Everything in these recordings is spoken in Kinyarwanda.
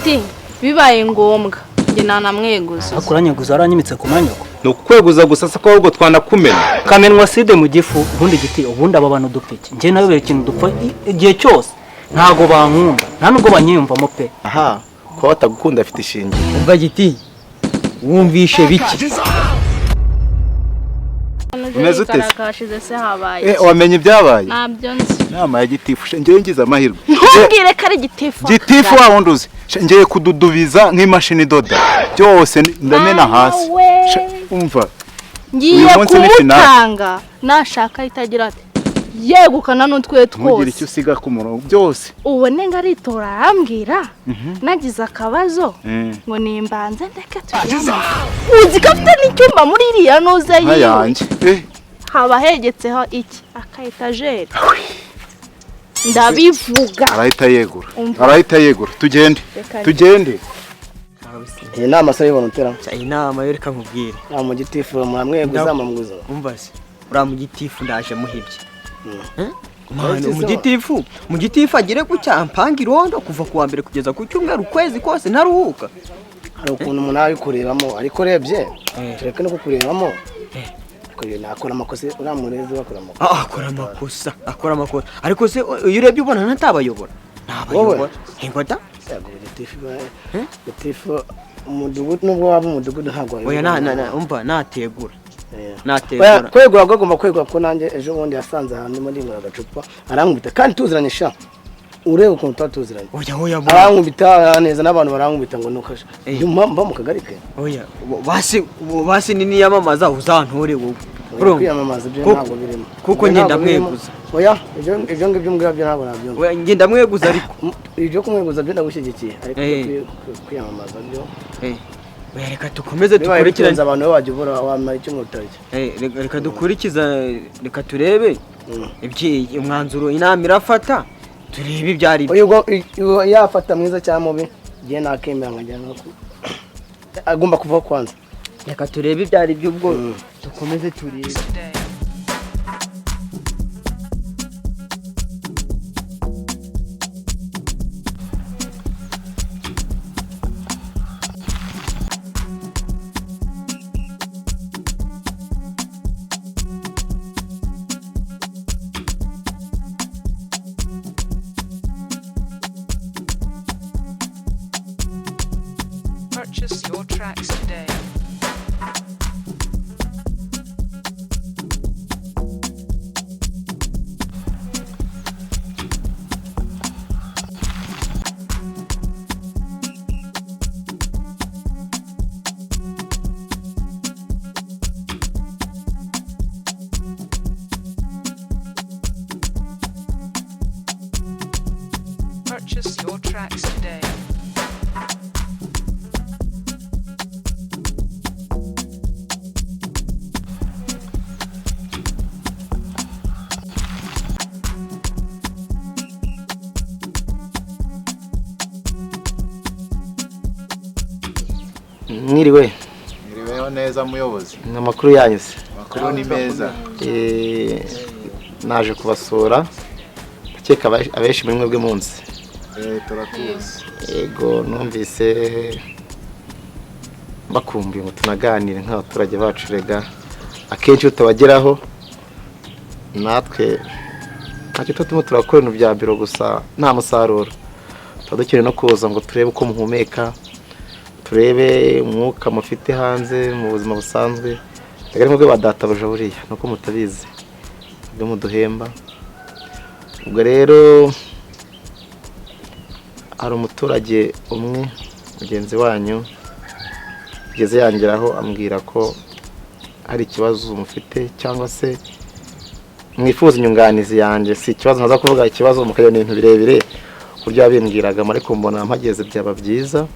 giti bibaye ngombwa nge nanamweguza akuranyeguza aranyimitse ku manyoko no kweguza gusa sako ahubwo twanakumena kamenwa side mu gifu ubundi giti ubundi aba bantu dupfike nge nawe bere kintu dupfa igihe cyose ntago bankunda nta nubwo banyiyumvamo pe aha ko batagukunda afite ishingiye umva giti wumvishe biki umeze ute karakashize se habaye wamenye ibyabaye nabyo nzi nama ya gitifu ngiye ngize amahirwe ntubwire ko ari gitifu wa wundi uzi ngiye kududubiza nk'imashini idoda byose ndamena hasi umva ngiye kumutanga nashaka itagira ati yegukana n'utwe twose ntugire icyo usiga ku murongo byose ubone ngo aritora arambwira nagize akabazo ngo nimbanze ndeke tujyamo uzi ko afite n'icyumba muri iriya nuze yiwe haba hegetseho iki akayetajeri ndabivuga arahita yegura tugende iyi nama se yibona utera iyi nama yo reka nkubwire nta mu gitifu muramweguza mumguza umva se ura mu gitifu ndaje muhibye mu gitifu agire gucya mpanga irondo kuva kuwa mbere kugeza ku cyumweru ukwezi kose ntaruhuka hari ukuntu umuntu ari kurebamo ariko rebye tureke no kukurebamo nakora amakosa uramureze akora amakosa ariko se iyo urebye ubona natabayobora nabayobora ingota gitifu umudugudu nubwo waba umudugudu ntabwo oya umva nategura kwegura agomba kwegura ko nanjye ejo bundi yasanze ahantu muri ngora agacupa arankubita kandi tuziranye sha ureba ukuntu tutaziranye arankubita neza n'abantu barankubita ngo nukasha mba mu kagari ke oya basi nini yamamaza uzantore wowe kwiyamamaza ibyo ntabwo birimo kuko ngenda mweguza oya ibyo ngibyo mbwira byo ntabwo nabyumva oya ngenda mweguza ariko ibyo kumweguza byo ndagushyigikiye ariko kwiyamamaza byo reka dukomeze dukurikirane abantu bo bajya ubura wamara icyo mutariki reka dukurikiza reka turebe umwanzuro inama irafata turebe ibyari byo yafata mwiza cyangwa mubi giye nakemera nkajyana agomba kuva kwanza reka turebe ibyari byo ubwo dukomeze turebe Purchase your tracks today. Purchase your tracks today. mwiriweho neza muyobozi amakuru yanyu se amakuru ni meza naje kubasura ndakeka abenshi muri mwebwe munsi turakuzi yego numvise bakumbuye ngo tunaganire nk'abaturage bacu rega akenshi utabageraho natwe ntacyo tutimo turakora ibintu bya biro gusa nta musaruro tuba dukeneye no kuza ngo turebe uko muhumeka turebe umwuka mufite hanze mu buzima busanzwe rega ni mwebwe badatabuja buriya nuko mutabizi byo muduhemba ubwo rero hari umuturage umwe mugenzi wanyu ugeze yangeraho ambwira ko hari ikibazo mufite cyangwa se mwifuza inyunganizi yanjye si ikibazo ntaza kuvuga ikibazo mukayona ibintu birebire kurya bimbwiraga ariko mbona mpageze byaba byiza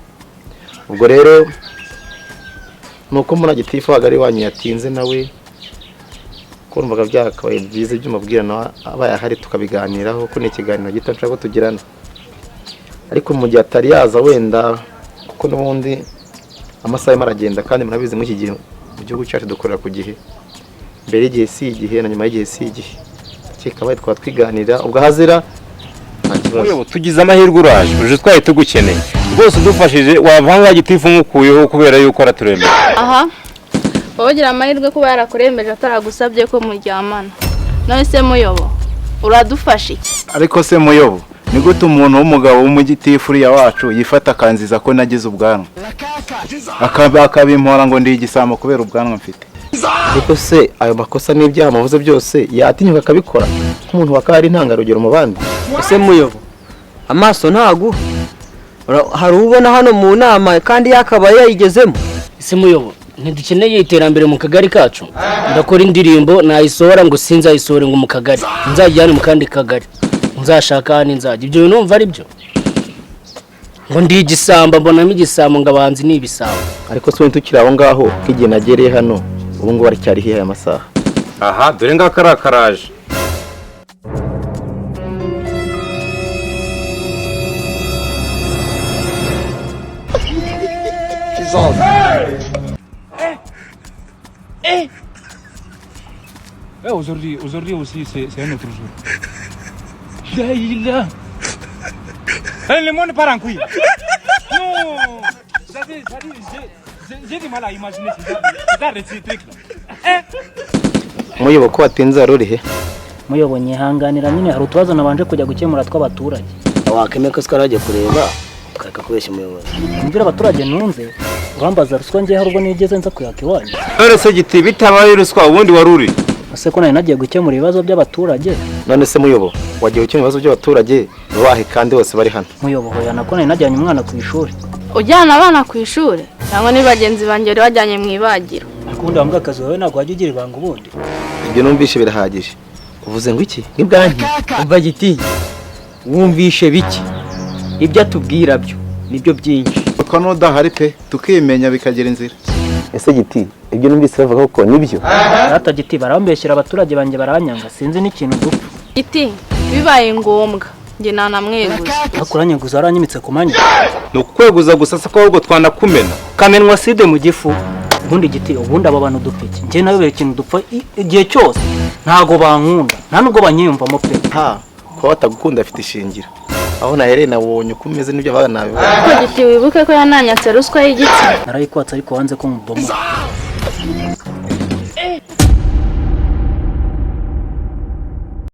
ubwo rero nuko mbona gitifu hagari wanyu yatinze nawe kumvaga byakabaye byiza ibyo mubwira nawe abaye ahari tukabiganiraho ko ni ikiganiro gito nshaka ko tugirana ariko mu gihe atari yaza wenda kuko n'ubundi amasaha aragenda kandi murabizi muri iki gihe mu gihugu cyacu dukorera ku gihe mbere y'igihe si igihe na nyuma y'igihe si igihe kikabaye twatwiganira ubwo hazira tugize amahirwe uraje uje twari tugukeneye rwose udufashije wavanga gitifu umukuyeho kubera yuko araturemera. aha wowe ugira amahirwe kuba yarakurembeje ataragusabye ko muryamana. None se Muyobo uradufasha iki? ariko se Muyobo ni gute umuntu w'umugabo w'umugitifu uriya wacu yifata akanziza ko nagize ubwanwa akabimpora ngo ndi igisambo kubera ubwanwa mfite? ariko se ayo makosa n'ibyaha muvuze byose yatinyuka akabikora nk'umuntu wakari intangarugero mu bandi? ese Muyobo amaso ntagu hari ubona hano mu nama kandi yakabaye yayigezemo? ese Muyobo ntidukeneye iterambere mu kagari kacu? ndakora indirimbo nayisohora ngo sinzayisohore ngo mu kagari, nzajyane mu kandi kagari, nzashaka hano nzajya. Ibyo numva ari byo? ngo ndi igisamba, mbonamo igisambo ngo abanzi ni ibisambo. ariko se tukiri aho ngaho k'igihe nagereye hano ubu ngubu aracyari hiya aya masaha? Aha dore ngaka arakaraje. Aujourd'hui aussi, c'est un autre jour. Là. Le monde part en couille. Non. J'ai du mal à imaginer ces trucs-là. Muyobo ko watinze aruri he? Muyobo nyihanganira nyine hari utubazo nabanje kujya gukemura tw'abaturage. Wakemeka sikaraje kureba ukaka kubeshya umuyobozi. Mbwira abaturage nunze bambaza ruswa ngiye hari ubwo nigeze nza kuyaka iwanyu. None se giti bitabaye ruswa ubundi waruri? Ase ko nari nagiye gukemura ibibazo by'abaturage. None se Muyobo wagiye gukemura ibibazo by'abaturage bahe kandi bose bari hano? Muyobo hoya nako nari najyanye umwana ku ishuri. Ujyana abana ku ishuri cyangwa ni bagenzi banjye bari bajyanye mu ibagiro? Akundi wambwa akazi wawe ntabwo wajya ugira ibanga ubundi. Ibyo numvishe birahagije. Uvuze ngo iki? Ngibwanki? Umva giti wumvishe biki? Ibyo atubwira byo nibyo byinshi. Uko nudahari pe tukimenya bikagira inzira. Ese giti ibyo numvise bavuga ko nibyo? Data giti barambeshyira abaturage banjye baranyanga sinzi n'ikintu dupfa. Giti bibaye ngombwa nge nanamweguza. Akuranyeguza aranyimitse ku manya. No kweguza gusa se ko ahubwo twanakumena. Kamenwa side mu gifu. Ubundi giti ubundi aba bantu dupfike. Nje nawe bere ikintu dupfa igihe cyose. Ntago bankunda. Nta nubwo banyiyumvamo pe. Ha, ko batagukunda afite ishingira. Aho nahereye nabonye uko umeze n'ibyo abana nawe. Ko giti wibuke ko yananyatse ruswa y'igitsina. Narayikwatse ariko wanze ko muboma.